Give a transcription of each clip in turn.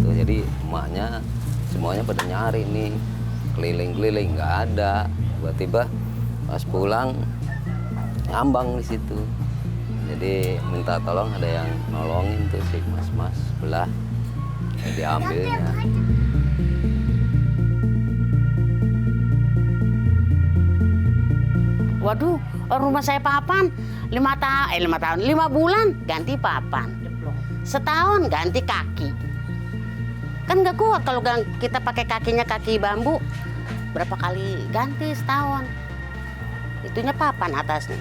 Tuh, jadi emaknya semuanya pada nyari nih, keliling-keliling nggak ada. Tiba-tiba pas pulang ngambang di situ. Jadi minta tolong, ada yang nolongin tuh si mas-mas sebelah, diambilnya. Waduh, rumah saya papan 5 bulan ganti papan, setahun ganti kaki. Kan nggak kuat kalau kita pakai kakinya kaki bambu. Berapa kali ganti setahun? Itunya papan atasnya.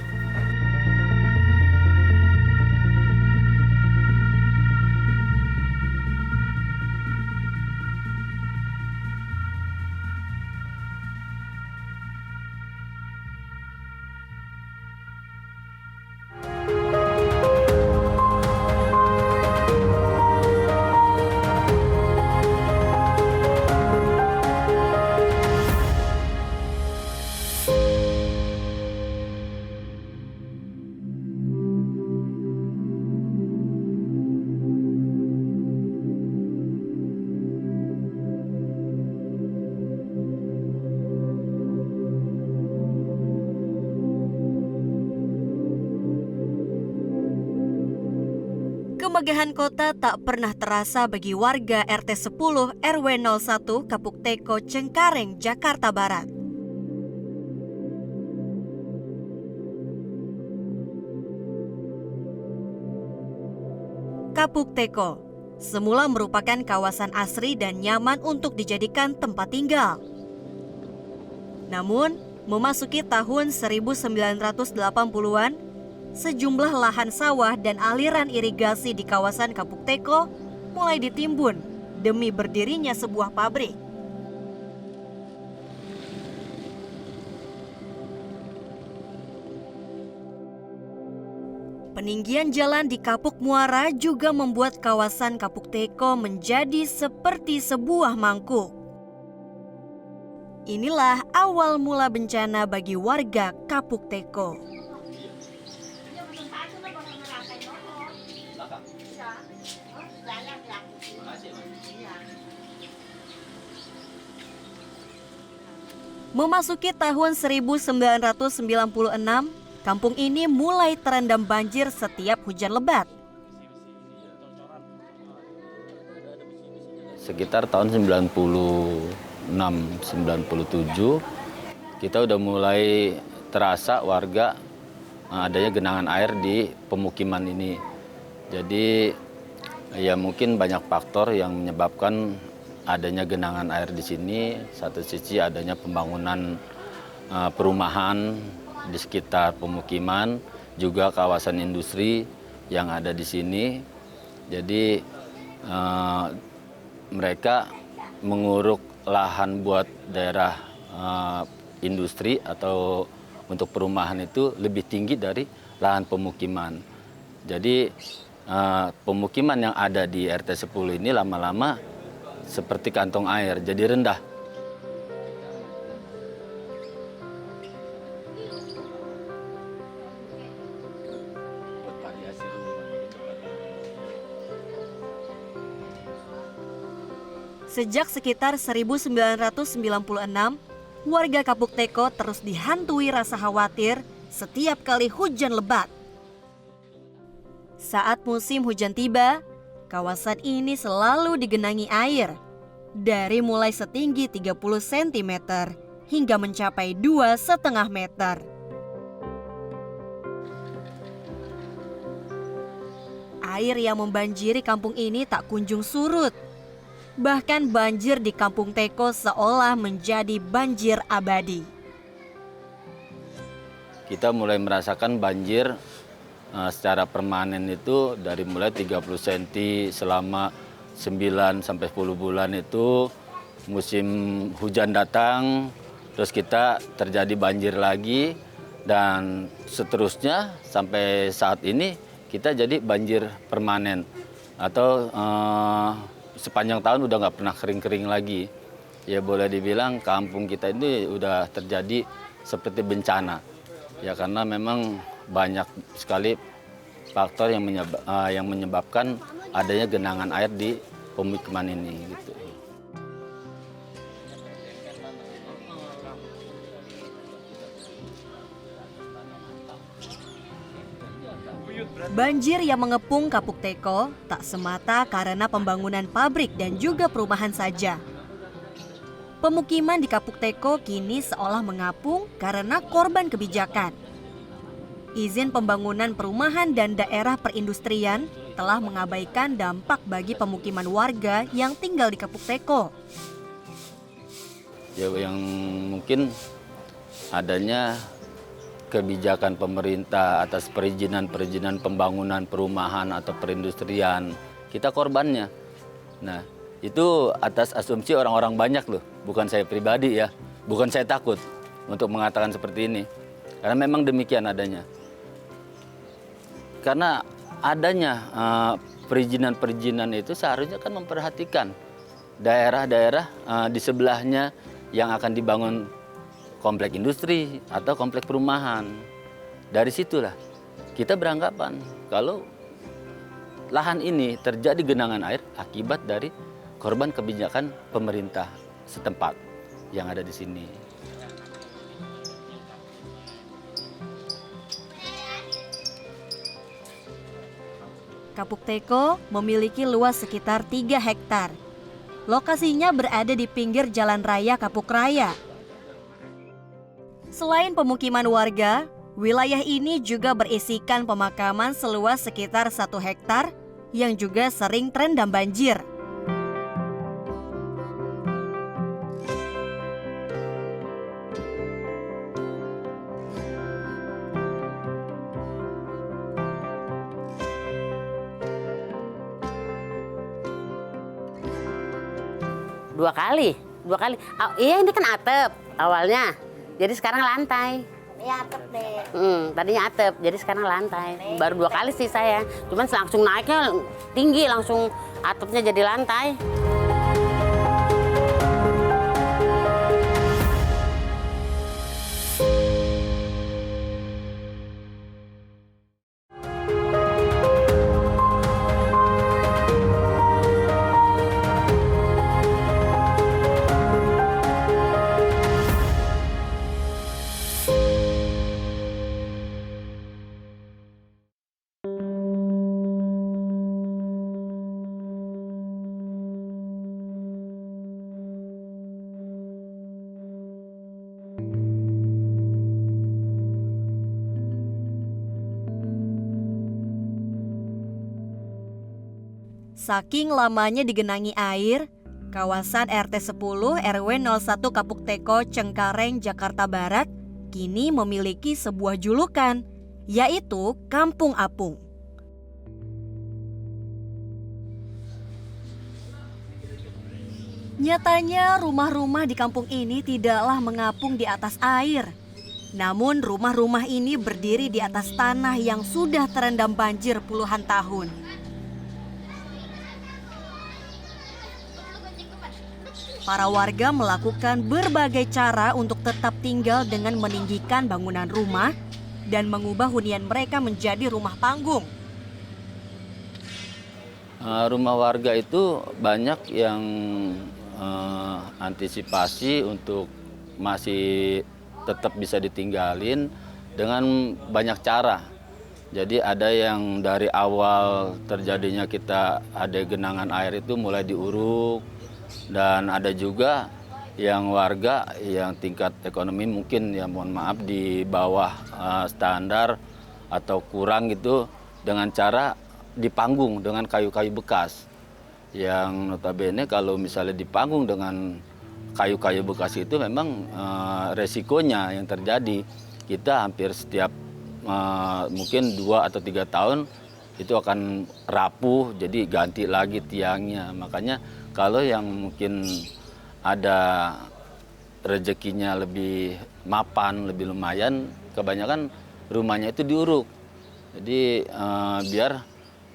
Kemegahan kota tak pernah terasa bagi warga RT 10 RW 01 Kapuk Teko, Cengkareng, Jakarta Barat. Kapuk Teko semula merupakan kawasan asri dan nyaman untuk dijadikan tempat tinggal. Namun, memasuki tahun 1980-an, sejumlah lahan sawah dan aliran irigasi di kawasan Kapuk Teko mulai ditimbun demi berdirinya sebuah pabrik. Peninggian jalan di Kapuk Muara juga membuat kawasan Kapuk Teko menjadi seperti sebuah mangkuk. Inilah awal mula bencana bagi warga Kapuk Teko. Memasuki tahun 1996, kampung ini mulai terendam banjir setiap hujan lebat. Sekitar tahun 96-97, kita udah mulai terasa warga adanya genangan air di pemukiman ini. Jadi ya mungkin banyak faktor yang menyebabkan adanya genangan air di sini. Satu sisi adanya pembangunan perumahan di sekitar pemukiman, juga kawasan industri yang ada di sini. Jadi mereka menguruk lahan buat daerah industri atau untuk perumahan itu lebih tinggi dari lahan pemukiman. Jadi pemukiman yang ada di RT 10 ini lama-lama seperti kantong air, jadi rendah. Sejak sekitar 1996, warga Kapuk Teko terus dihantui rasa khawatir setiap kali hujan lebat. Saat musim hujan tiba, kawasan ini selalu digenangi air, dari mulai setinggi 30 cm hingga mencapai 2,5 meter. Air yang membanjiri kampung ini tak kunjung surut. Bahkan banjir di Kampung Teko seolah menjadi banjir abadi. Kita mulai merasakan banjir secara permanen itu dari mulai 30 cm selama 9 sampai 10 bulan itu. Musim hujan datang, terus kita terjadi banjir lagi, dan seterusnya sampai saat ini kita jadi banjir permanen atau sepanjang tahun udah nggak pernah kering-kering lagi. Ya boleh dibilang kampung kita ini udah terjadi seperti bencana. Ya karena memang banyak sekali faktor yang menyebabkan adanya genangan air di pemukiman ini gitu. Banjir yang mengepung Kapuk Teko tak semata karena pembangunan pabrik dan juga perumahan saja. Pemukiman di Kapuk Teko kini seolah mengapung karena korban kebijakan. Izin pembangunan perumahan dan daerah perindustrian telah mengabaikan dampak bagi pemukiman warga yang tinggal di Kapuk Teko. Ya, yang mungkin adanya kebijakan pemerintah atas perizinan pembangunan perumahan atau perindustrian, kita korbannya. Nah, itu atas asumsi orang-orang banyak loh, bukan saya pribadi ya, bukan saya takut untuk mengatakan seperti ini. Karena memang demikian adanya. Karena adanya perizinan itu seharusnya kan memperhatikan daerah-daerah di sebelahnya yang akan dibangun komplek industri atau komplek perumahan. Dari situlah kita beranggapan kalau lahan ini terjadi genangan air akibat dari korban kebijakan pemerintah setempat yang ada di sini. Kapuk Teko memiliki luas sekitar 3 hektar. Lokasinya berada di pinggir Jalan Raya Kapuk Raya. Selain pemukiman warga, wilayah ini juga berisikan pemakaman seluas sekitar 1 hektar yang juga sering terendam banjir. Dua kali. Iya, ini kan atap awalnya. Jadi sekarang lantai. Ya atap deh. Tadinya atap, jadi sekarang lantai. Baru 2 kali sih saya. Cuman langsung naiknya tinggi, langsung atapnya jadi lantai. Saking lamanya digenangi air, kawasan RT 10 RW 01 Kapuk Teko, Cengkareng, Jakarta Barat kini memiliki sebuah julukan, yaitu Kampung Apung. Nyatanya rumah-rumah di kampung ini tidaklah mengapung di atas air. Namun rumah-rumah ini berdiri di atas tanah yang sudah terendam banjir puluhan tahun. Para warga melakukan berbagai cara untuk tetap tinggal dengan meninggikan bangunan rumah dan mengubah hunian mereka menjadi rumah panggung. Rumah warga itu banyak yang antisipasi untuk masih tetap bisa ditinggalin dengan banyak cara. Jadi ada yang dari awal terjadinya kita ada genangan air itu mulai diuruk. Dan ada juga yang warga yang tingkat ekonomi mungkin ya mohon maaf di bawah standar atau kurang gitu, dengan cara dipanggung dengan kayu-kayu bekas. Yang notabene kalau misalnya dipanggung dengan kayu-kayu bekas itu memang resikonya yang terjadi kita hampir setiap mungkin 2 atau 3 tahun itu akan rapuh, jadi ganti lagi tiangnya. Makanya kalau yang mungkin ada rezekinya lebih mapan, lebih lumayan, kebanyakan rumahnya itu diuruk. Jadi biar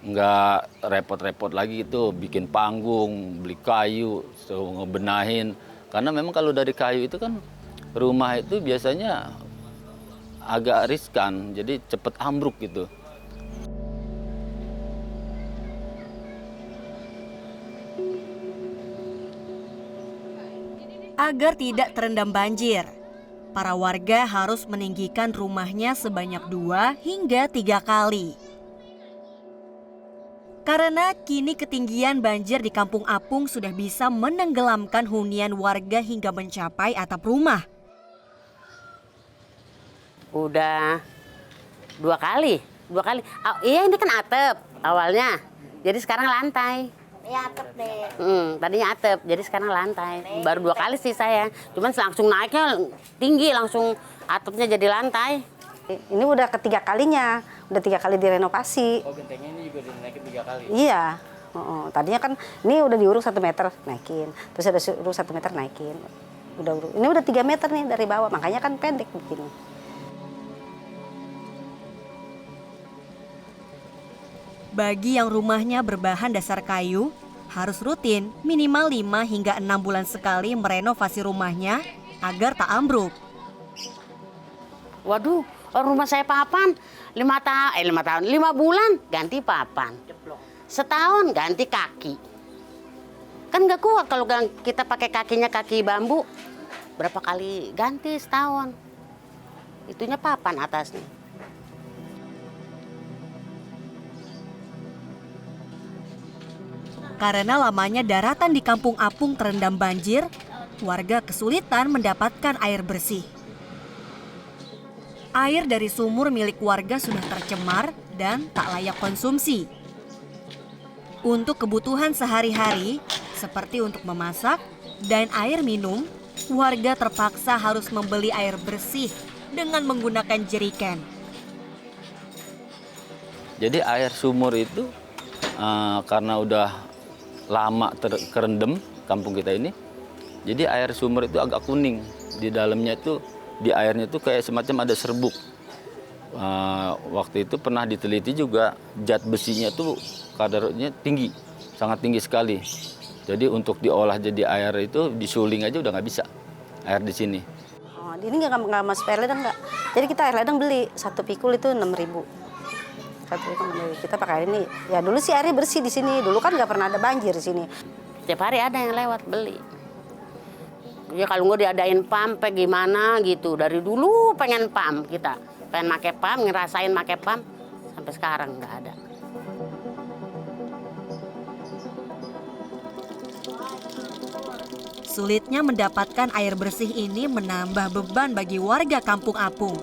nggak repot-repot lagi itu bikin panggung, beli kayu, ngebenahin. Karena memang kalau dari kayu itu kan rumah itu biasanya agak riskan, jadi cepet ambruk gitu. Agar tidak terendam banjir, para warga harus meninggikan rumahnya sebanyak 2 hingga 3 kali. Karena kini ketinggian banjir di Kampung Apung sudah bisa menenggelamkan hunian warga hingga mencapai atap rumah. Udah 2 kali. Oh, iya, ini kan atap awalnya. Jadi sekarang lantai. Ya atap deh. Tadinya atap, jadi sekarang lantai. Baru 2 kali sih saya. Cuman langsung naiknya tinggi, langsung atapnya jadi lantai. Ini udah ketiga kalinya, udah 3 kali direnovasi. Oh, gentengnya ini juga dinaikin 3 kali? Iya. Tadinya kan ini udah diuruk 1 meter naikin, terus ada uruk 1 meter naikin. Ini udah 3 meter nih dari bawah, makanya kan pendek begini. Bagi yang rumahnya berbahan dasar kayu, harus rutin minimal 5 hingga 6 bulan sekali merenovasi rumahnya agar tak ambruk. Waduh, rumah saya papan 5 tahun, 5 bulan ganti papan. Setahun ganti kaki. Kan nggak kuat kalau kita pakai kakinya kaki bambu. Berapa kali ganti setahun? Itunya papan atasnya. Karena lamanya daratan di Kampung Apung terendam banjir, warga kesulitan mendapatkan air bersih. Air dari sumur milik warga sudah tercemar dan tak layak konsumsi. Untuk kebutuhan sehari-hari, seperti untuk memasak dan air minum, warga terpaksa harus membeli air bersih dengan menggunakan jeriken. Jadi air sumur itu karena udah lama kerendam kampung kita ini, jadi air sumur itu agak kuning. Di dalamnya itu, di airnya itu kayak semacam ada serbuk. Waktu itu pernah diteliti juga, zat besinya tuh kadarnya tinggi, sangat tinggi sekali. Jadi untuk diolah jadi air itu disuling aja udah nggak bisa air di sini. Ini nggak masuk air ledeng nggak. Jadi kita air ledeng beli 1 pikul itu 6.000. Kita pakai ini. Ya dulu sih airnya bersih di sini. Dulu kan nggak pernah ada banjir di sini. Tiap hari ada yang lewat beli. Ya kalau nggak diadain pam, gimana gitu. Dari dulu pengen pam kita. Pengen pakai pam, ngerasain pakai pam. Sampai sekarang nggak ada. Sulitnya mendapatkan air bersih ini menambah beban bagi warga Kampung Apung.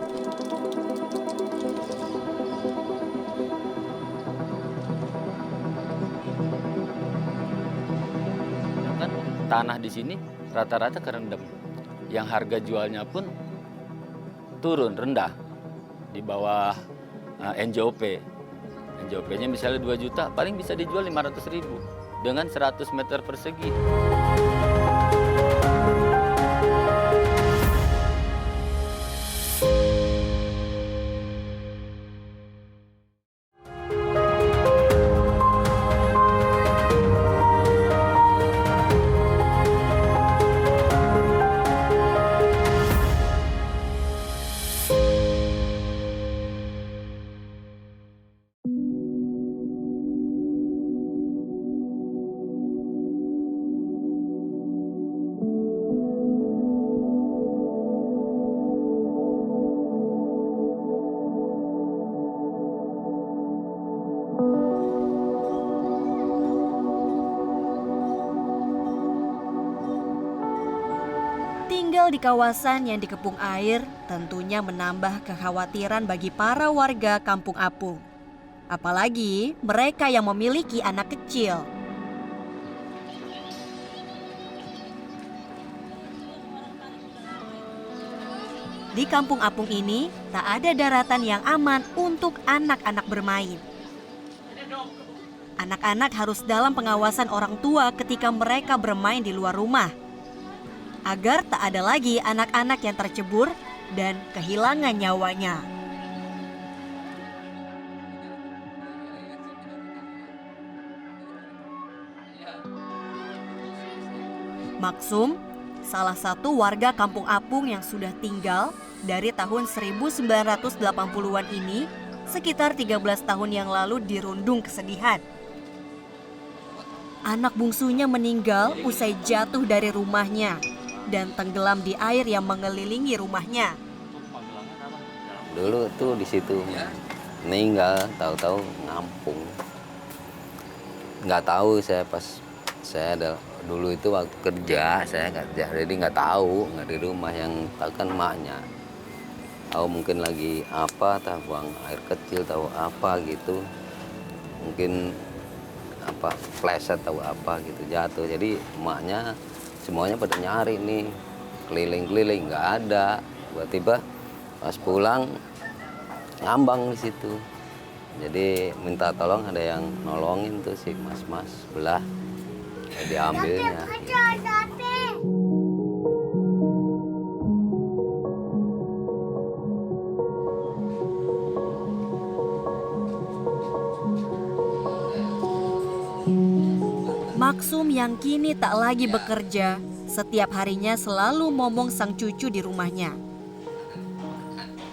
Kan tanah di sini rata-rata kerendam. Yang harga jualnya pun turun, rendah. Di bawah NJOP. NJOP-nya misalnya 2 juta, paling bisa dijual 500.000 dengan 100 meter persegi. Tinggal di kawasan yang dikepung air tentunya menambah kekhawatiran bagi para warga Kampung Apung. Apalagi mereka yang memiliki anak kecil. Di Kampung Apung ini tak ada daratan yang aman untuk anak-anak bermain. Anak-anak harus dalam pengawasan orang tua ketika mereka bermain di luar rumah, agar tak ada lagi anak-anak yang tercebur dan kehilangan nyawanya. Maksum, salah satu warga Kampung Apung yang sudah tinggal dari tahun 1980-an ini, sekitar 13 tahun yang lalu dirundung kesedihan. Anak bungsunya meninggal usai jatuh dari rumahnya. dan tenggelam di air yang mengelilingi rumahnya. Dulu tuh di situ meninggal, tahu-tahu ngampung. Nggak tahu saya pas dulu itu waktu kerja, saya kerja, jadi nggak tahu, nggak di rumah, yang tahu kan emaknya. Tahu mungkin lagi apa, tahu buang air kecil, tahu apa gitu. Mungkin apa pleset tahu apa gitu jatuh. Jadi emaknya semuanya pada nyari nih, keliling-keliling nggak ada. Tiba-tiba pas pulang ngambang di situ. Jadi minta tolong, ada yang nolongin tuh si mas-mas sebelah. Diambilnya. Maksum yang kini tak lagi bekerja, setiap harinya selalu momong sang cucu di rumahnya.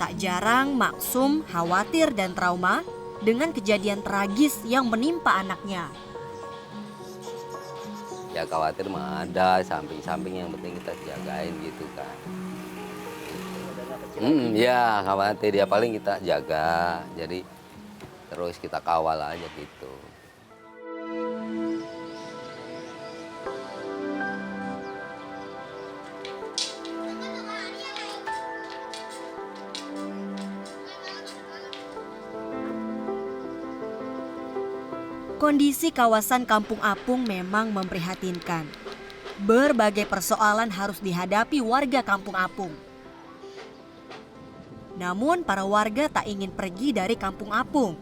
Tak jarang Maksum khawatir dan trauma dengan kejadian tragis yang menimpa anaknya. Ya khawatir mah ada, samping-samping yang penting kita jagain gitu kan. Ya khawatir, ya paling kita jaga, jadi terus kita kawal aja gitu. Kondisi kawasan Kampung Apung memang memprihatinkan. Berbagai persoalan harus dihadapi warga Kampung Apung. Namun para warga tak ingin pergi dari Kampung Apung.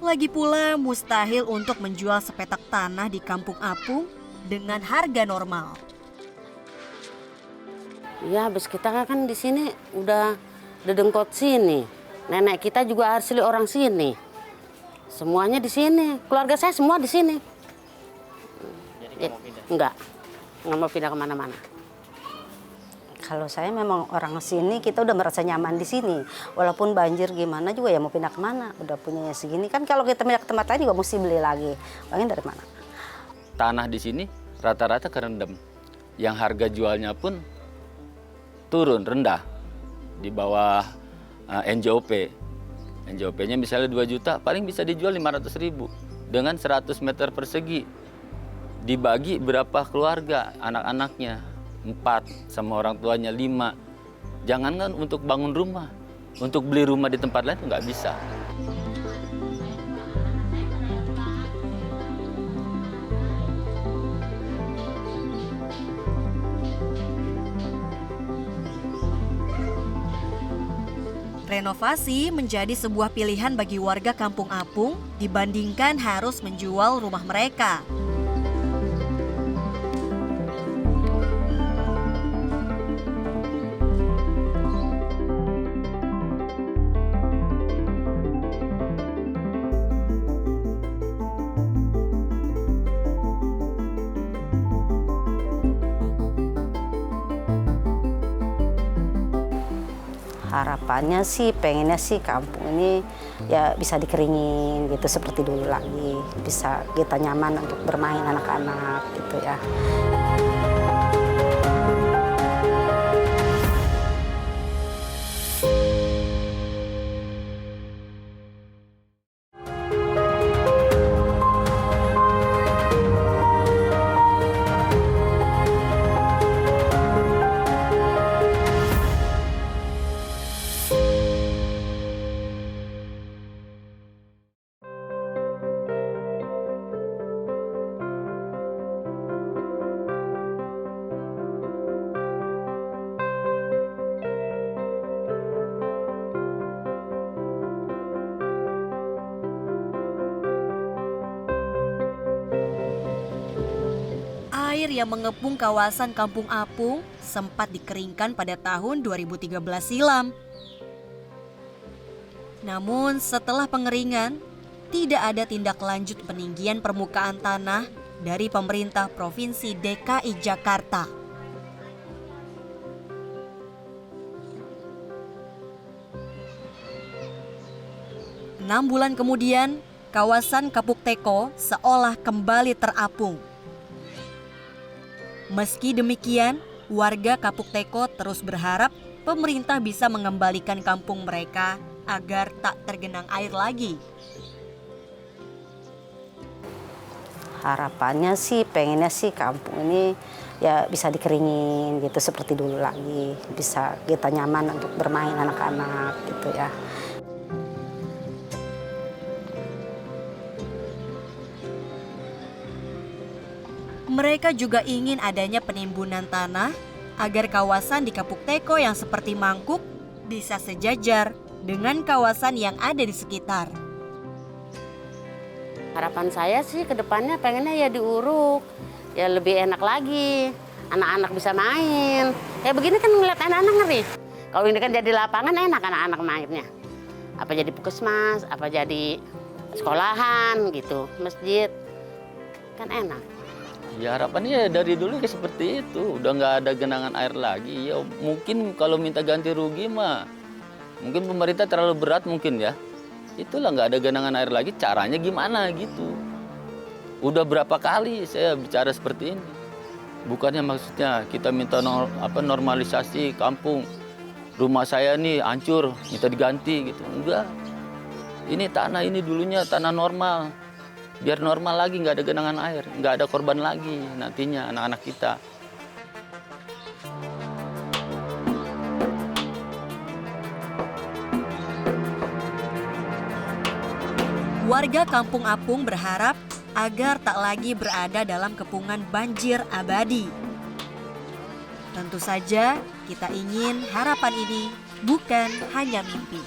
Lagi pula mustahil untuk menjual sepetak tanah di Kampung Apung dengan harga normal. Ya, habis kita kan di sini udah dedengkot sini. Nenek kita juga asli orang sini. Semuanya di sini, keluarga saya semua di sini. Jadi nggak mau pindah? Nggak mau pindah kemana-mana. Kalau saya memang orang sini, kita udah merasa nyaman di sini. Walaupun banjir gimana juga ya mau pindah kemana. Udah punya segini kan, kalau kita pindah ke tempat lain juga mesti beli lagi. Uangnya dari mana? Tanah di sini rata-rata kerendam. Yang harga jualnya pun turun, rendah. Di bawah NJOP. NJOP-nya misalnya 2 juta, paling bisa dijual 500.000 dengan 100 meter persegi. Dibagi berapa keluarga, anak-anaknya 4, sama orang tuanya 5. Jangankan untuk bangun rumah, untuk beli rumah di tempat lain nggak bisa. Renovasi menjadi sebuah pilihan bagi warga Kampung Apung dibandingkan harus menjual rumah mereka. Harapannya sih, pengennya sih kampung ini ya bisa dikeringin gitu seperti dulu lagi. Bisa kita nyaman untuk bermain anak-anak gitu ya. Air yang mengepung kawasan Kampung Apung sempat dikeringkan pada tahun 2013 silam. Namun setelah pengeringan, tidak ada tindak lanjut peninggian permukaan tanah dari pemerintah Provinsi DKI Jakarta. Enam bulan kemudian, kawasan Kapuk Teko seolah kembali terapung. Meski demikian, Warga Kapuk Teko terus berharap pemerintah bisa mengembalikan kampung mereka agar tak tergenang air lagi. Harapannya sih, pengennya sih kampung ini ya bisa dikeringin gitu seperti dulu lagi. Bisa kita nyaman untuk bermain anak-anak gitu ya. Mereka juga ingin adanya penimbunan tanah agar kawasan di Kapuk Teko yang seperti mangkuk bisa sejajar dengan kawasan yang ada di sekitar. Harapan saya sih ke depannya pengennya ya diuruk, ya lebih enak lagi. Anak-anak bisa main. Kayak begini kan ngeliat anak-anak ngeri. Kalau ini kan jadi lapangan enak anak-anak mainnya. Apa jadi puskesmas, apa jadi sekolahan gitu, masjid. Kan enak. Ya harapannya dari dulu kayak seperti itu, udah nggak ada genangan air lagi. Ya mungkin kalau minta ganti rugi mah, mungkin pemerintah terlalu berat mungkin ya. Itulah nggak ada genangan air lagi, caranya gimana gitu. Udah berapa kali saya bicara seperti ini. Bukannya maksudnya kita minta normalisasi kampung. Rumah saya nih hancur, minta diganti gitu. Enggak. Ini tanah ini dulunya tanah normal. Biar normal lagi, nggak ada genangan air, nggak ada korban lagi nantinya anak-anak kita. Warga Kampung Apung berharap agar tak lagi berada dalam kepungan banjir abadi. Tentu saja kita ingin harapan ini bukan hanya mimpi.